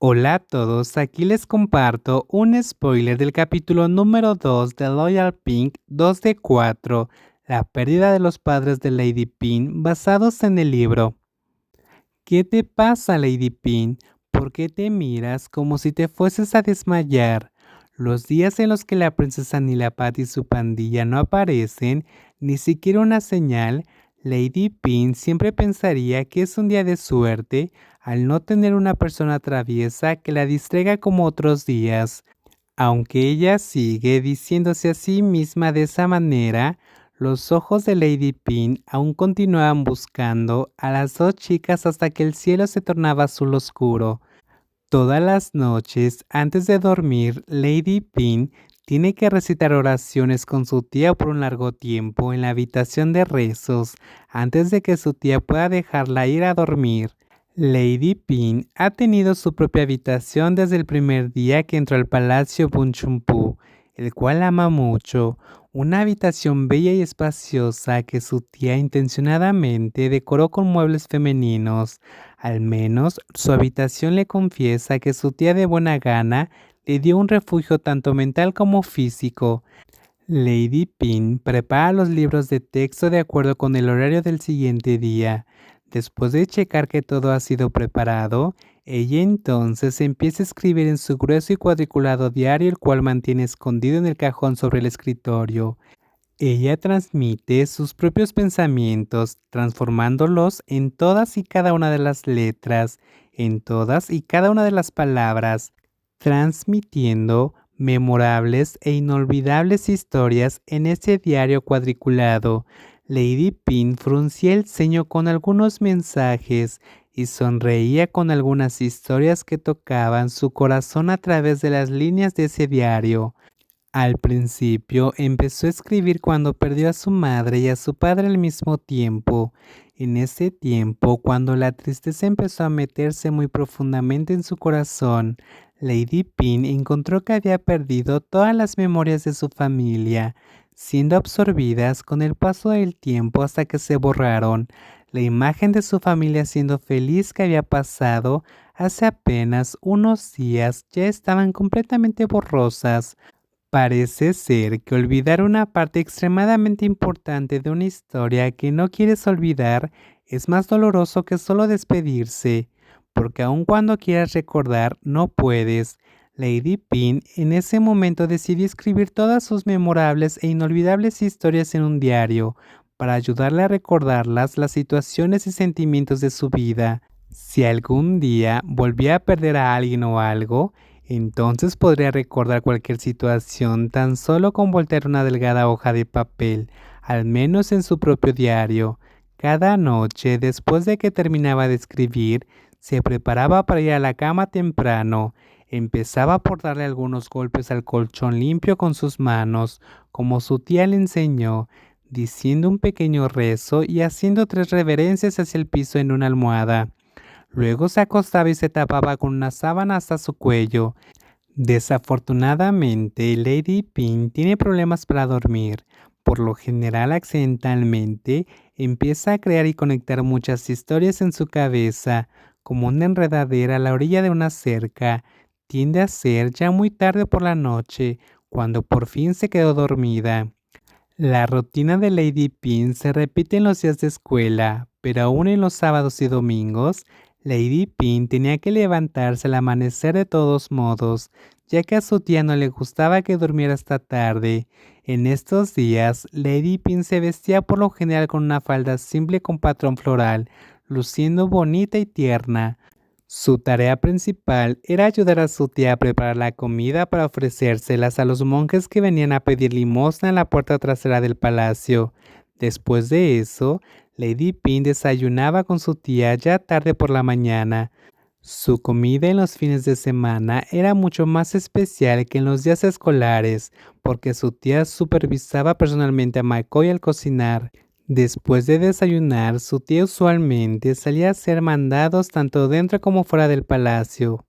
Hola a todos, aquí les comparto un spoiler del capítulo número 2 de Loyal Pink 2 de 4, la pérdida de los padres de Lady Pin basados en el libro. ¿Qué te pasa, Lady Pin? ¿Por qué te miras como si te fueses a desmayar? Los días en los que la princesa Nilapat y su pandilla no aparecen, ni siquiera una señal, Lady Pin siempre pensaría que es un día de suerte al no tener una persona traviesa que la distraiga como otros días. Aunque ella sigue diciéndose a sí misma de esa manera, los ojos de Lady Pin aún continuaban buscando a las dos chicas hasta que el cielo se tornaba azul oscuro. Todas las noches, antes de dormir, Lady Pin tiene que recitar oraciones con su tía por un largo tiempo en la habitación de rezos, antes de que su tía pueda dejarla ir a dormir. Lady Pin ha tenido su propia habitación desde el primer día que entró al Palacio Bunchumpu, el cual ama mucho, una habitación bella y espaciosa que su tía intencionadamente decoró con muebles femeninos. Al menos su habitación le confiesa que su tía de buena gana le dio un refugio tanto mental como físico. Lady Pin prepara los libros de texto de acuerdo con el horario del siguiente día. Después de checar que todo ha sido preparado, ella entonces empieza a escribir en su grueso y cuadriculado diario, el cual mantiene escondido en el cajón sobre el escritorio. Ella transmite sus propios pensamientos, transformándolos en todas y cada una de las letras, en todas y cada una de las palabras, transmitiendo memorables e inolvidables historias en ese diario cuadriculado. Lady Pin fruncía el ceño con algunos mensajes y sonreía con algunas historias que tocaban su corazón a través de las líneas de ese diario. Al principio empezó a escribir cuando perdió a su madre y a su padre al mismo tiempo. En ese tiempo, cuando la tristeza empezó a meterse muy profundamente en su corazón, Lady Pin encontró que había perdido todas las memorias de su familia, siendo absorbidas con el paso del tiempo hasta que se borraron. La imagen de su familia siendo feliz que había pasado hace apenas unos días ya estaban completamente borrosas. Parece ser que olvidar una parte extremadamente importante de una historia que no quieres olvidar es más doloroso que solo despedirse, porque aun cuando quieras recordar, no puedes. Lady Pin en ese momento decidió escribir todas sus memorables e inolvidables historias en un diario, para ayudarle a recordarlas, las situaciones y sentimientos de su vida. Si algún día volvía a perder a alguien o algo, entonces podría recordar cualquier situación tan solo con voltear una delgada hoja de papel, al menos en su propio diario. Cada noche, después de que terminaba de escribir, se preparaba para ir a la cama temprano. Empezaba por darle algunos golpes al colchón limpio con sus manos, como su tía le enseñó, diciendo un pequeño rezo y haciendo 3 reverencias hacia el piso en una almohada. Luego se acostaba y se tapaba con una sábana hasta su cuello. Desafortunadamente, Lady Pin tiene problemas para dormir. Por lo general, accidentalmente, empieza a crear y conectar muchas historias en su cabeza, como una enredadera a la orilla de una cerca. Tiende a ser ya muy tarde por la noche, cuando por fin se quedó dormida. La rutina de Lady Pin se repite en los días de escuela, pero aún en los sábados y domingos, Lady Pin tenía que levantarse al amanecer de todos modos, ya que a su tía no le gustaba que durmiera hasta tarde. En estos días, Lady Pin se vestía por lo general con una falda simple con patrón floral, luciendo bonita y tierna. Su tarea principal era ayudar a su tía a preparar la comida para ofrecérselas a los monjes que venían a pedir limosna en la puerta trasera del palacio. Después de eso, Lady Pin desayunaba con su tía ya tarde por la mañana. Su comida en los fines de semana era mucho más especial que en los días escolares, porque su tía supervisaba personalmente a McCoy al cocinar. Después de desayunar, su tía usualmente salía a hacer mandados tanto dentro como fuera del palacio.